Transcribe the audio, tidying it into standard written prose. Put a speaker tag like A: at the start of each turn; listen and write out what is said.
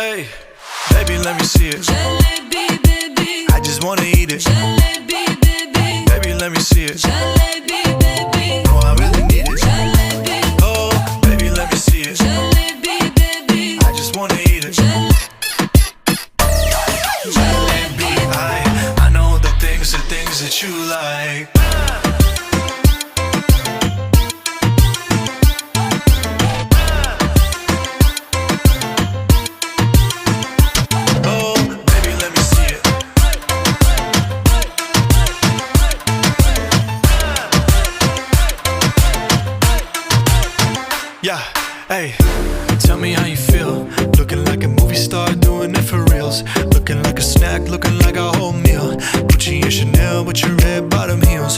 A: Hey, baby, let me see it.
B: Jalebi, baby.
A: I just wanna eat it.
B: Jalebi, baby.
A: Baby, let me see it.
B: Jalebi, baby.
A: Oh, I really need it.
B: Jalebi,
A: Oh, baby, let me see it.
B: jalebi, baby.
A: I just wanna eat it. Jalebi, I know the things that you like. Oh, baby, let me see it. Yeah, hey, tell me how you feel. Looking like a movie star, doing it for reals. Looking like a snack, looking like a whole meal. Gucci and Chanel with your red bottom heels.